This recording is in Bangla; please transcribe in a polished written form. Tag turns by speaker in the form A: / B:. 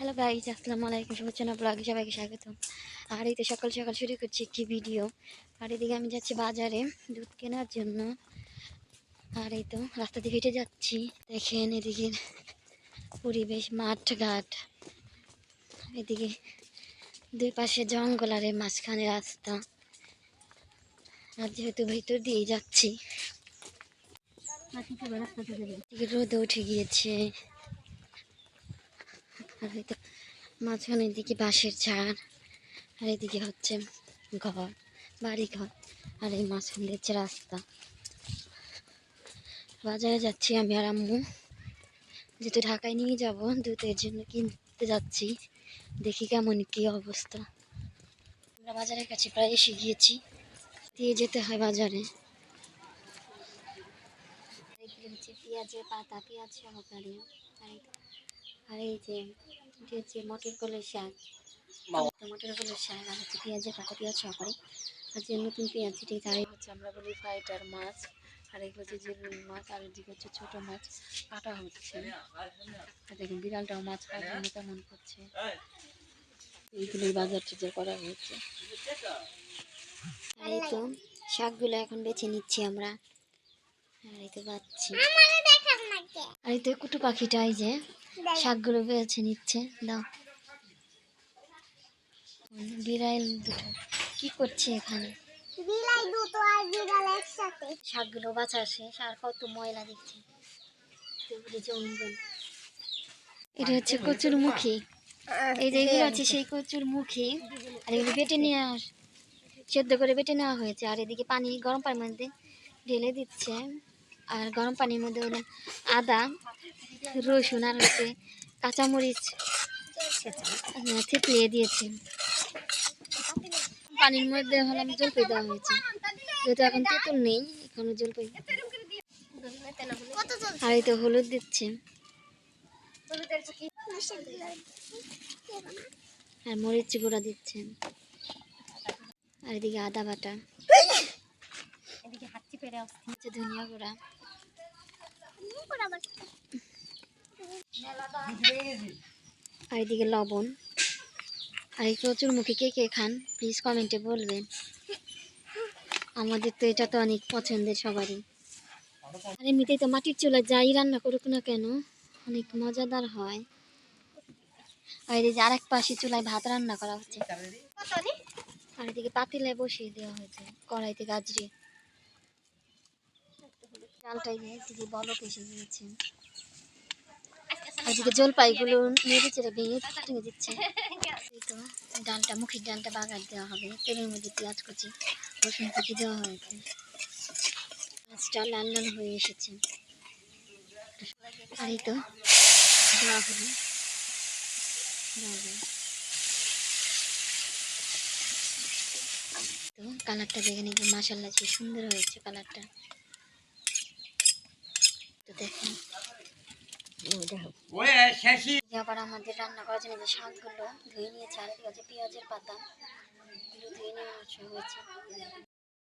A: হ্যালো গাইস, আসসালামু আলাইকুম। শুভেচ্ছা ব্লগে সবাইকে স্বাগতম। আর এই তো সকাল সকাল শুরু করছি একটি ভিডিও। আর এদিকে আমি যাচ্ছি বাজারে দুধ কেনার জন্য। আর এই তো রাস্তা দিয়ে হেঁটে যাচ্ছি। দেখেন এদিকে পরিবেশ, মাঠ ঘাট, এদিকে দুই পাশে জঙ্গল আর এর মাঝখানে রাস্তা। আর যেহেতু ভিতর দিয়ে যাচ্ছি, এদিকে রোদ উঠে গিয়েছে। আর হয়তো মাঝখানের দিকে বাঁশের ঝাড়, আর এদিকে হচ্ছে ঘর, বাড়ি ঘর, আর এই মাঝখান দিচ্ছে রাস্তা। বাজারে যাচ্ছি আমি আর আম্মু, যেহেতু ঢাকায় নিয়ে যাব দুধের জন্য কিনতে যাচ্ছি। দেখি কেমন কি অবস্থা। আমরা বাজারের কাছে প্রায় এসে গিয়েছি। দিয়ে যেতে হয় বাজারে। হচ্ছে পেঁয়াজের পাতা, পেঁয়াজ সহকারে। আর এই যে এটি হচ্ছে মটর কলের শাক, মটর কলের শাক, আর হচ্ছে পেঁয়াজের পাতা, পেঁয়াজ সহকারে। আর যে নতুন পেঁয়াজ যেটি তাই হচ্ছে আমরা বলি ফাইটার মাছ। আর এগুলো হচ্ছে যে রুই মাছ, আর এদিকে হচ্ছে ছোট মাছ কাটা হচ্ছে। দেখুন বিড়ালটাও মাছ কাটার মতো কেমন করছে। এইগুলোই বাজার টাজার করা হয়েছে। আর এই তো শাকগুলো এখন বেছে নিচ্ছি আমরা। আর এই তো পাচ্ছি। আর এই তো কুটু পাখিটা এই যে শাকগুলো বেছে নিচ্ছে। দাও। বিড়াল দুটো কি করছে এখানে? বিড়াল দুটো আর বিড়াল একসাথে। শাকগুলো বাছা শেষ, আর কত ময়লা দেখছে। জঙ্গল। এটা হচ্ছে কচুর মুখী। এই যে এগুলো আছে সেই কচুর মুখী। আর এগুলো বেটে নিয়ে সেদ্ধ করে বেটে নেওয়া হয়েছে। আর এদিকে পানি, গরম পানির মধ্যে ঢেলে দিচ্ছে। আর গরম পানির মধ্যে হলো আদা, রসুন, আর হচ্ছে কাঁচামরিচ থেতলিয়ে দিয়েছে। পানির মধ্যে হলাম জলপাই দেওয়া হয়েছে, যেহেতু এখন তেঁতুল নেই, এখনো জলপাই। আর এই তো হলুদ দিচ্ছে, আর মরিচ গুঁড়া দিচ্ছে। আর এদিকে আদা বাটা, ধনিয়া গুঁড়া, আর এদিকে লবণ। আর এই প্রচুর মুখে কে কে খান প্লিজ কমেন্টে বলবেন। আমাদের তো এটা তো অনেক পছন্দের সবারই। আর এমনিতেই তো মাটির চুলায় যাই রান্না করুক না কেন অনেক মজাদার হয়। আর এদিকে আরেক পাশে চুলায় ভাত রান্না করা হচ্ছে। আর এদিকে পাতিলায় বসিয়ে দেওয়া হয়েছে কড়াইতে গাজরে। ডালটাই এদিকে বলক এসে গিয়েছে। আর এদিকে জলপাইগুলো নেড়ে চেড়ে ভেঙে দিচ্ছে। এই তো ডালটা, মুখির ডালটা বাগার দেওয়া হবে। তেলের মধ্যে পেঁয়াজ কুচি, রসুন কুচি দেওয়া হয়েছে। মাছটা লাল লাল হয়ে এসেছে। আর এই তো দেওয়া হলো, তো কালারটা দেখে নিতে মাশাআল্লাহ কি সুন্দর হয়েছে কালারটা। তো দেখুন আবার আমাদের রান্না করার জন্য যে শাকগুলো ধুয়ে নিয়েছে। আর হচ্ছে পেঁয়াজের পাতা, এগুলো ধুয়ে নেওয়া হয়েছে।